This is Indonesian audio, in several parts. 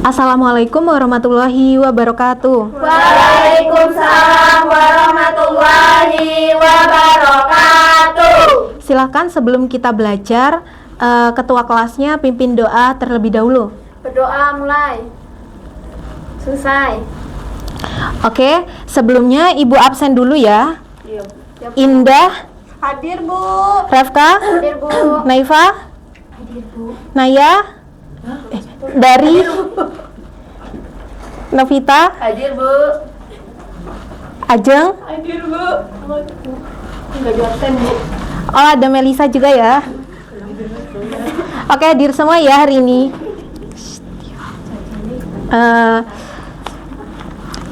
Assalamualaikum warahmatullahi wabarakatuh. Waalaikumsalam warahmatullahi wabarakatuh. Silakan sebelum kita belajar, ketua kelasnya pimpin doa terlebih dahulu. Berdoa mulai. Selesai. Oke, sebelumnya Ibu absen dulu ya. Indah, Hadir, Bu. Rafka, Hadir, Bu. Naifa, Hadir, Bu. Naya, dari Novita, Hadir, Bu. Ajeng. Hadir, Bu. Enggak di absen, Bu. Oh, ada Melisa juga ya. Oke, hadir semua ya hari ini.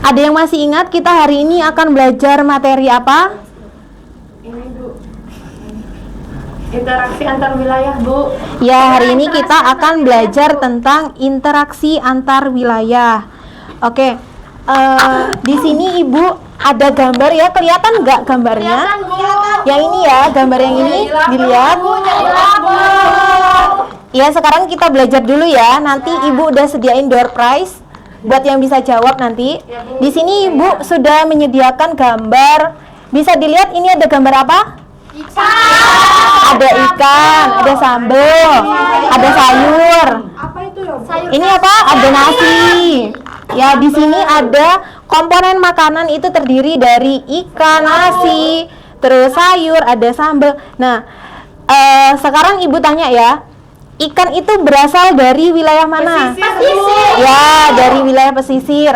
Ada yang masih ingat kita hari ini akan belajar materi apa? Ini, Bu. Interaksi antar wilayah, Bu. Ya, hari ini kita akan belajar tentang interaksi antar wilayah. Oke, di sini Ibu ada gambar ya, kelihatan nggak gambarnya? Kelihatan, Bu. Yang ini ya, gambar yang ini dilihat. Bu, jelas, Bu. Ya, sekarang kita belajar dulu ya. Nanti Ibu udah sediain door prize buat yang bisa jawab nanti. Di sini Ibu sudah menyediakan gambar. Bisa dilihat ini ada gambar apa? Ada ikan, ada sambal, ada sayur. Apa itu ya, Bu? Ini apa? Ada nasi. Ya, di sini ada komponen makanan itu terdiri dari ikan, nasi, terus sayur, ada sambal. Nah, sekarang Ibu tanya ya, ikan itu berasal dari wilayah mana? Pesisir. Ya, dari wilayah pesisir.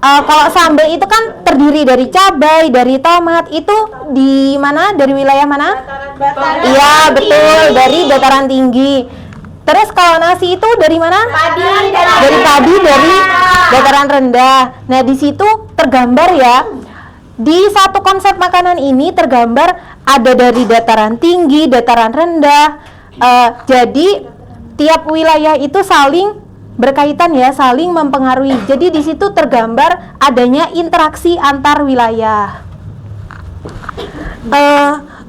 Kalau sambal itu kan terdiri dari cabai, dari tomat. Itu di mana? Dari wilayah mana? Iya, betul, dari dataran tinggi. Terus kalau nasi itu dari mana? Dari padi, dari dataran rendah. Nah, di situ tergambar ya. Di satu konsep makanan ini tergambar ada dari dataran tinggi, dataran rendah. Jadi tiap wilayah itu saling berkaitan ya, saling mempengaruhi. Jadi di situ tergambar adanya interaksi antar wilayah.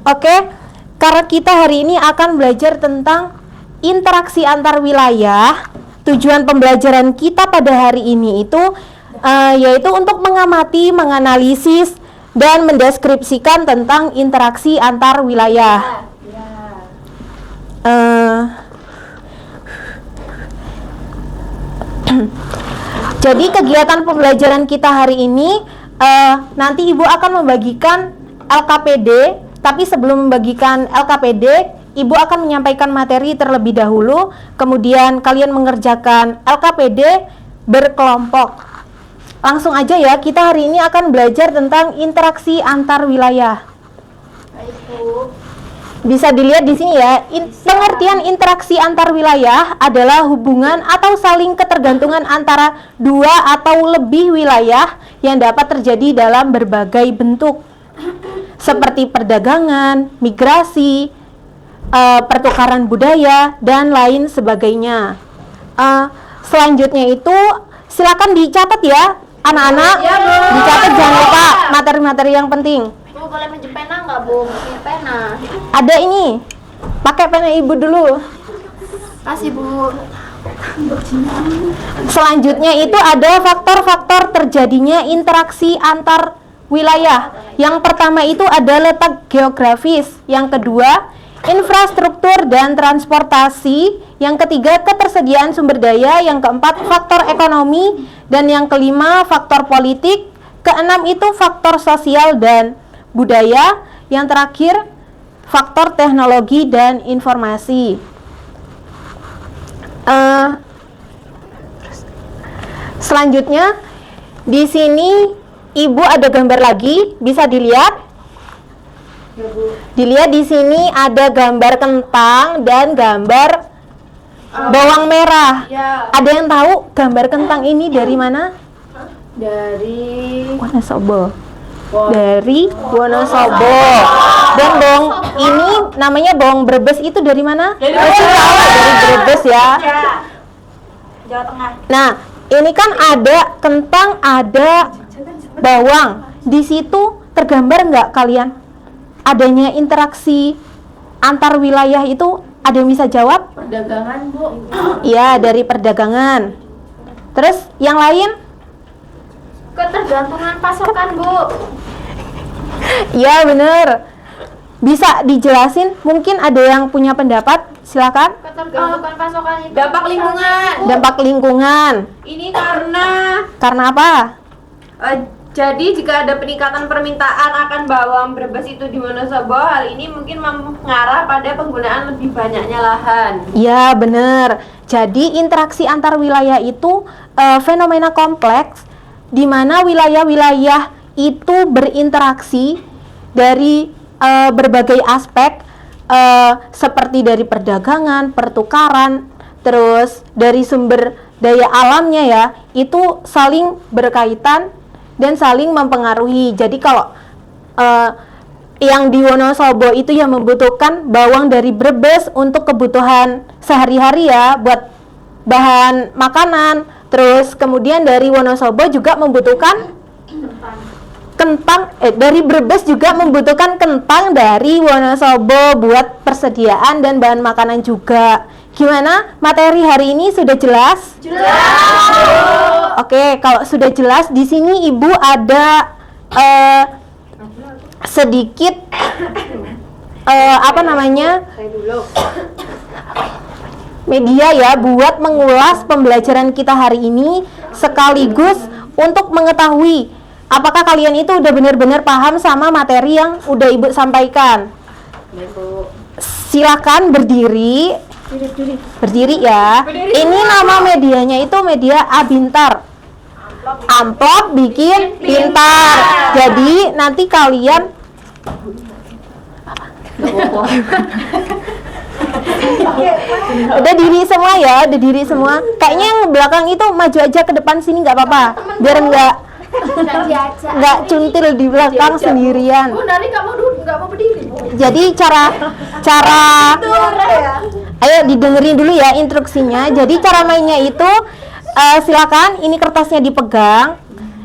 Oke. Karena kita hari ini akan belajar tentang interaksi antar wilayah. Tujuan pembelajaran kita pada hari ini itu yaitu untuk mengamati, menganalisis, dan mendeskripsikan tentang interaksi antar wilayah. Jadi kegiatan pembelajaran kita hari ini nanti Ibu akan membagikan LKPD. Tapi sebelum membagikan LKPD, Ibu akan menyampaikan materi terlebih dahulu. Kemudian kalian mengerjakan LKPD berkelompok. Langsung aja ya, kita hari ini akan belajar tentang interaksi antar wilayah. Baik, Bu. Bisa dilihat di sini ya, pengertian interaksi antar wilayah adalah hubungan atau saling ketergantungan antara dua atau lebih wilayah yang dapat terjadi dalam berbagai bentuk, seperti perdagangan, migrasi, pertukaran budaya, dan lain sebagainya. Selanjutnya itu silakan dicatat ya, anak-anak. Ya, Bu. Dicatat, jangan lupa materi-materi yang penting. Bu, boleh pinjem pena nggak, Bu? Pinjem pena. Ada ini, pakai pena Ibu dulu. Kasih, Bu. Selanjutnya itu ada faktor-faktor terjadinya interaksi antar wilayah. Yang pertama itu ada letak geografis. Yang kedua, infrastruktur dan transportasi. Yang ketiga, ketersediaan sumber daya. Yang keempat, faktor ekonomi. Dan yang kelima, faktor politik. Keenam itu faktor sosial dan budaya. Yang terakhir, faktor teknologi dan informasi. Selanjutnya, di sini Ibu ada gambar lagi, bisa dilihat. Dilihat di sini ada gambar kentang dan gambar bawang merah. Ya. Ada yang tahu gambar kentang ini dari mana? Dari Wonosobo. Dari Wonosobo. Dan bawang ini namanya bawang Brebes itu dari mana? Dari Brebes ya. Jawa Tengah. Nah, ini kan ada kentang, ada bawang. Di situ tergambar nggak kalian adanya interaksi antar wilayah itu? Ada yang bisa jawab? Perdagangan, Bu. Iya, dari perdagangan. Terus yang lain? Ketergantungan pasokan, Bu. Iya bener. Bisa dijelasin? Mungkin ada yang punya pendapat? Silakan. Ketergantungan pasokan itu Dampak lingkungan. Dampak lingkungan. Ini karena Karena apa? jadi jika ada peningkatan permintaan akan bawang Brebes itu di Wonosobo, hal ini mungkin mengarah pada penggunaan lebih banyaknya lahan. Iya bener. Jadi interaksi antar wilayah itu fenomena kompleks di mana wilayah-wilayah itu berinteraksi dari berbagai aspek seperti dari perdagangan, pertukaran, terus dari sumber daya alamnya ya, itu saling berkaitan dan saling mempengaruhi. Jadi kalau yang di Wonosobo itu yang membutuhkan bawang dari Brebes untuk kebutuhan sehari-hari ya, buat bahan makanan. Terus kemudian dari Wonosobo juga membutuhkan kentang, dari Brebes juga membutuhkan kentang dari Wonosobo buat persediaan dan bahan makanan juga. Gimana? Materi hari ini sudah jelas? Jelas. Oke, kalau sudah jelas, di sini Ibu ada sedikit apa namanya? Media ya buat mengulas pembelajaran kita hari ini, sekaligus untuk mengetahui apakah kalian itu udah benar-benar paham sama materi yang udah Ibu sampaikan. Silakan berdiri. Berdiri ya. Ini nama medianya itu media Abintar. Amplop bikin pintar. Jadi nanti kalian udah diri semua ya, udah diri semua. Kayaknya yang belakang itu maju aja ke depan sini nggak apa-apa, biar nggak cuntil di belakang sendirian. Bu, dari nggak mau berdiri. Jadi cara ayo didengerin dulu ya instruksinya. Jadi cara mainnya itu silakan ini kertasnya dipegang.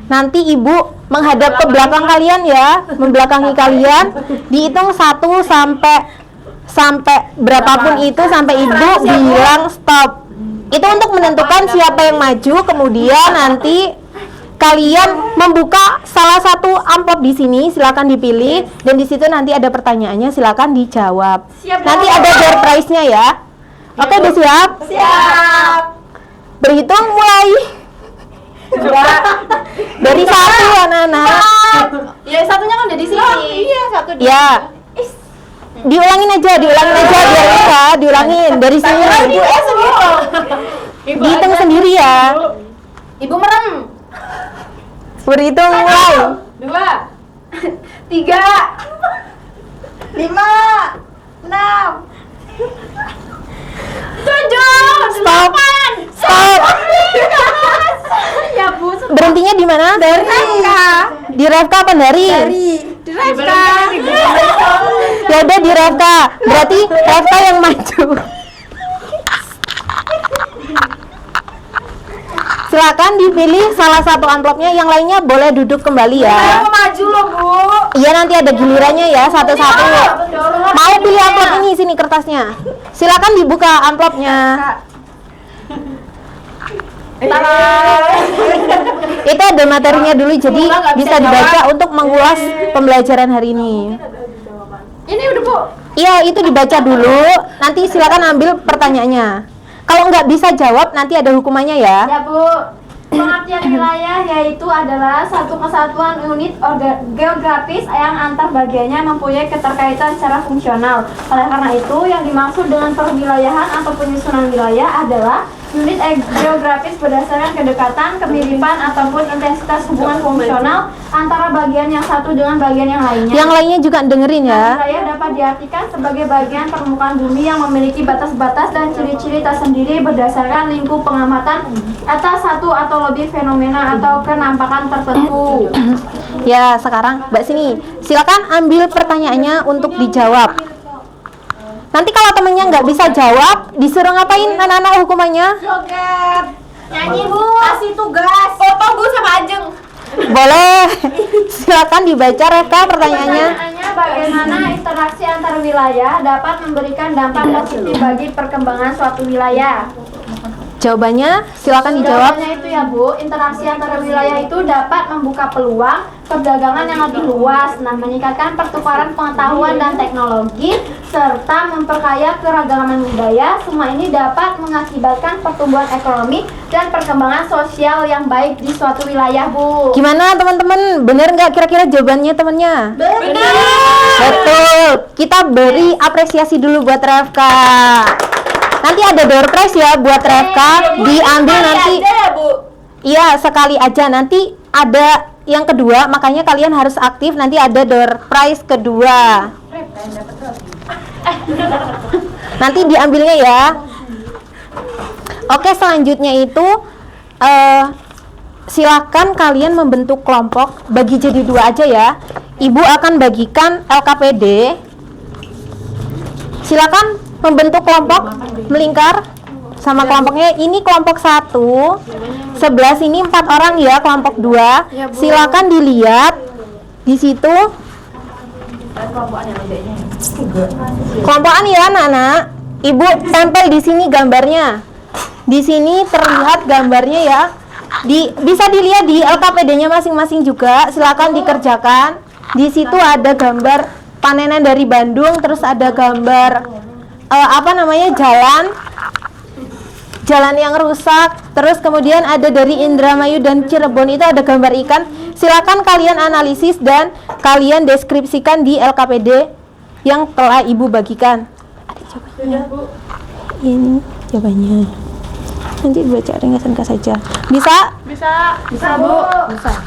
Nanti Ibu menghadap ke belakang kalian ya, membelakangi kalian. Dihitung 1 sampai berapapun itu sampai Ibu bilang stop. Itu untuk menentukan siapa yang maju. Kemudian nanti kalian membuka salah satu amplop di sini, silakan dipilih dan di situ nanti ada pertanyaannya, silakan dijawab. Siap, nanti Bu. ada door prize-nya ya. Oke, udah siap? Siap. Berhitung mulai. Dari 1 anak-anak. Ya satunya kan udah di sini. Iya, satu di. Ya. Diulangin aja biar bisa, diulangin dari sini. Dihitung sendiri ya. Ibu merem. Berhitung mulai. 2 3 5 6 7 Stop. Stop. Ya Bu, Berhentinya di mana? Dari. Di Revka apa dari? di Revka. Ya udah di Revka. Berarti Revka yang maju. Silakan dipilih salah satu amplopnya, yang lainnya boleh duduk kembali ya. Mau maju loh, Bu. Iya nanti ada gilirannya ya satu-satu. Mau pilih amplop ini, sini kertasnya. Silakan dibuka amplopnya. Itu ada materinya dulu, jadi bisa dibaca untuk mengulas pembelajaran hari ini. Ini udah, Bu. Iya, itu dibaca dulu. Nanti silakan ambil pertanyaannya. Kalau nggak bisa jawab, nanti ada hukumannya ya. Ya Bu, pengertian wilayah yaitu adalah satu kesatuan unit geografis yang antar bagiannya mempunyai keterkaitan secara fungsional. Oleh karena itu, yang dimaksud dengan perwilayahan atau penyusunan wilayah adalah unit geografis berdasarkan kedekatan, kemiripan, ataupun intensitas hubungan fungsional antara bagian yang satu dengan bagian yang lainnya. Yang lainnya juga dengerin ya. Wilayah dapat diartikan sebagai bagian permukaan bumi yang memiliki batas-batas dan ciri-ciri tersendiri berdasarkan lingkup pengamatan atas satu atau lebih fenomena atau kenampakan tertentu. Ya, sekarang Mbak sini. Silakan ambil pertanyaannya untuk dijawab. Nanti kalau temennya nggak bisa jawab, disuruh ngapain anak-anak hukumannya? Joget. Nyanyi, Bu. Kasih tugas. Foto, Bu, sama Ajeng. Boleh. Silakan dibaca Reka pertanyaannya. Pertanyaannya, bagaimana interaksi antar wilayah dapat memberikan dampak positif bagi perkembangan suatu wilayah? Jawabannya silakan dijawab. Jawabannya itu ya Bu, interaksi antara wilayah itu dapat membuka peluang perdagangan yang lebih luas, nah meningkatkan pertukaran pengetahuan dan teknologi, serta memperkaya keragaman budaya. Semua ini dapat mengakibatkan pertumbuhan ekonomi dan perkembangan sosial yang baik di suatu wilayah Bu. Gimana teman-teman? Bener nggak kira-kira jawabannya temannya? Benar. Betul. Kita beri apresiasi dulu buat Revka. Nanti ada door prize ya buat Revka, diambil nanti. Iya, sekali aja. Nanti ada yang kedua, makanya kalian harus aktif. Nanti ada door prize kedua. Nanti diambilnya ya. Oke, selanjutnya itu silakan kalian membentuk kelompok, bagi jadi 2 aja ya. Ibu akan bagikan LKPD. Silakan membentuk kelompok, melingkar sama kelompoknya. Ini kelompok 1, sebelah sini 4 orang ya, kelompok 2. Silakan dilihat di situ. Kelompokan ya anak-anak. Ibu tempel di sini gambarnya. Di sini terlihat gambarnya ya. Bisa dilihat di LKPD-nya masing-masing juga. Silakan dikerjakan. Di situ ada gambar panenan dari Bandung, terus ada gambar jalan yang rusak, terus kemudian ada dari Indramayu dan Cirebon, itu ada gambar ikan. Silakan kalian analisis dan kalian deskripsikan di LKPD yang telah ibu bagikan. Ada jawabannya. Ini jawabannya. Nanti baca ringkasan saja. Bisa Bu.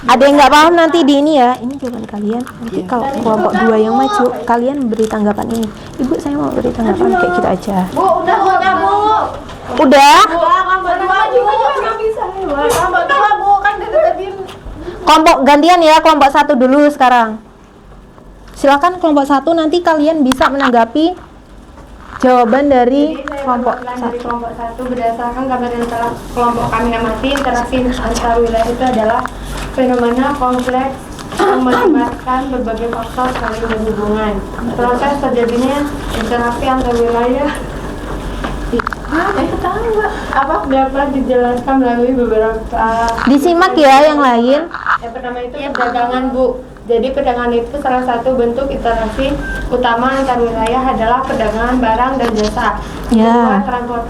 Ada yang nggak paham nanti di ini ya. Ini jawaban kalian. Nanti kalau kelompok 2 yang maju, kalian beri tanggapan ini. Ibu, saya mau beri tanggapan kayak gitu aja. Bu, udah Bu. Udah? Kelompok 2 juga nggak bisa. Kelompok 2 Bu, kan dari tadi. Kelompok gantian ya, kelompok 1 dulu sekarang. Silakan kelompok 1, nanti kalian bisa menanggapi jawaban dari kelompok 1. Kelompok 1 berdasarkan gambar yang telah kelompok kami amati, interaksi antar wilayah itu adalah fenomena kompleks yang melibatkan berbagai faktor saling berhubungan. Proses terjadinya interaksi antar wilayah dapat dijelaskan melalui beberapa. Disimak ya yang lain. Yang pertama itu perdagangan Bu. Jadi perdagangan itu salah satu bentuk interaksi utama antar wilayah adalah perdagangan barang dan jasa. Ya. Kedua,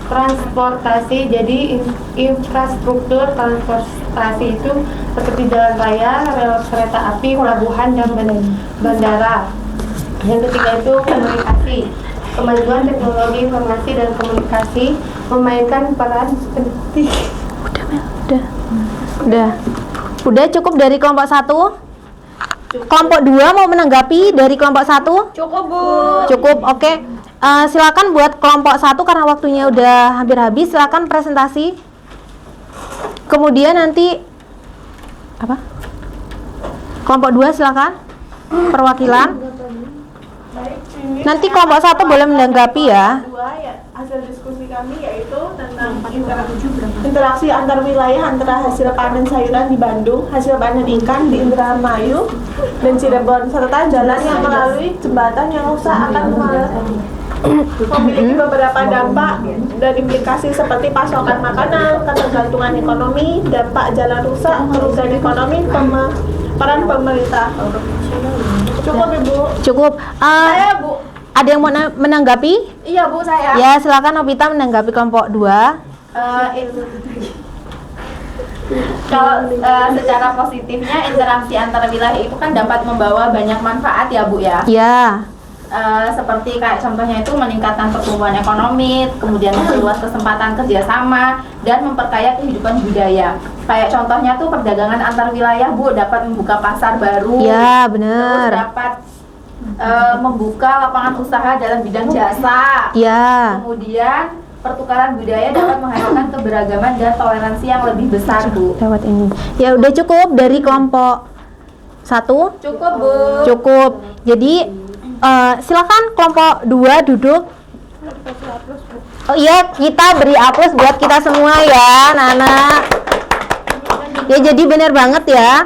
transportasi. Jadi infrastruktur transportasi itu seperti jalan raya, rel kereta api, pelabuhan dan bandara. Yang ketiga itu komunikasi. Kemajuan teknologi informasi dan komunikasi memainkan peran penting. Udah cukup dari kelompok 1? Kelompok 2 mau menanggapi dari kelompok 1? Cukup Bu. Cukup, oke. Silakan buat kelompok 1 karena waktunya udah hampir habis. Silakan presentasi. Kemudian nanti apa? Kelompok 2 silakan. Perwakilan. Nanti kelompok 1 boleh menanggapi ya. Hasil diskusi kami yaitu tentang interaksi antar wilayah antara hasil panen sayuran di Bandung, hasil panen ikan di Indramayu dan Cirebon, serta jalan yang melalui jembatan yang rusak akan memiliki beberapa dampak dan implikasi seperti pasokan makanan, ketergantungan ekonomi, dampak jalan rusak, kerugian ekonomi, peran pemerintah. Cukup Ibu. Cukup. Saya Bu. Ada yang mau menanggapi? Iya Bu, saya. Ya, silakan Novita menanggapi kelompok 2. Kalau secara positifnya interaksi antara wilayah itu kan dapat membawa banyak manfaat ya Bu ya. Ya. Seperti kayak contohnya itu meningkatkan pertumbuhan ekonomi, kemudian memperluas kesempatan kerjasama dan memperkaya kehidupan budaya. Kayak contohnya tuh perdagangan antar wilayah Bu, dapat membuka pasar baru. Ya, Terus benar. dapat membuka lapangan usaha dalam bidang jasa. Ya. Kemudian pertukaran budaya dapat menghasilkan keberagaman dan toleransi yang lebih besar Bu. Lewat ini. Ya, udah cukup dari kelompok 1? Cukup Bu. Cukup. Jadi silakan kelompok 2 duduk. Oh iya, kita beri aplaus buat kita semua ya, anak-anak. Ya, jadi benar banget ya.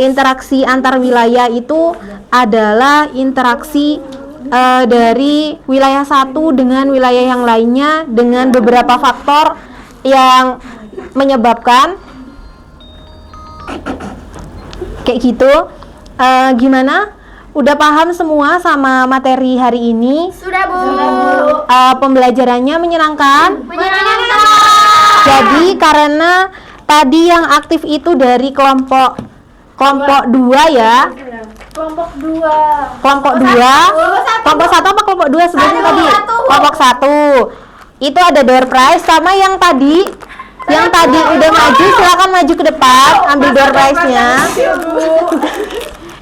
Interaksi antar wilayah itu adalah interaksi dari wilayah satu dengan wilayah yang lainnya dengan beberapa faktor yang menyebabkan kayak gitu. Gimana? Udah paham semua sama materi hari ini? Sudah, Bu. Pembelajarannya menyenangkan? Menyenangkan. Jadi karena tadi yang aktif itu dari kelompok 2 ya. Kelompok 2. Kelompok 2. Kelompok 1 apa kelompok 2 sebelumnya tadi? Kelompok 1. Itu ada door prize sama yang tadi udah maju, silakan maju ke depan ambil door prize-nya.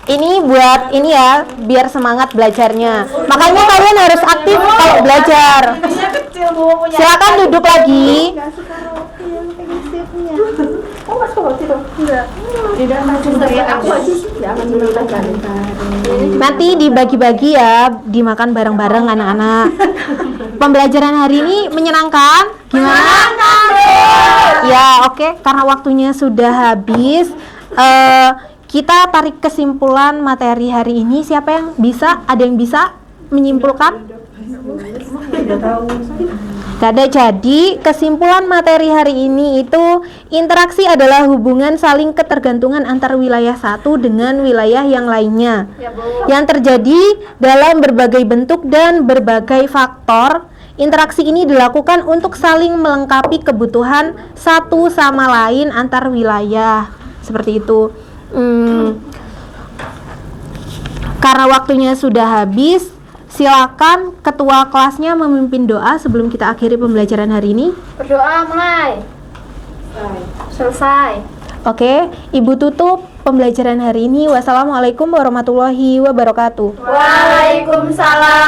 Ini buat ini ya, biar semangat belajarnya. Makanya kalian harus aktif kalau belajar. Silakan duduk lagi. Nanti dibagi-bagi ya, dimakan bareng-bareng anak-anak. Pembelajaran hari ini menyenangkan? Gimana? Ya, oke. Karena waktunya sudah habis, kita tarik kesimpulan materi hari ini. Siapa yang bisa? Ada yang bisa menyimpulkan? Gak ada. Jadi kesimpulan materi hari ini itu interaksi adalah hubungan saling ketergantungan antar wilayah satu dengan wilayah yang lainnya yang terjadi dalam berbagai bentuk dan berbagai faktor. Interaksi ini dilakukan untuk saling melengkapi kebutuhan satu sama lain antar wilayah. Seperti itu. Karena waktunya sudah habis, silakan ketua kelasnya memimpin doa sebelum kita akhiri pembelajaran hari ini. Berdoa mulai. Selesai. Oke, Ibu tutup pembelajaran hari ini. Wassalamualaikum warahmatullahi wabarakatuh. Waalaikumsalam.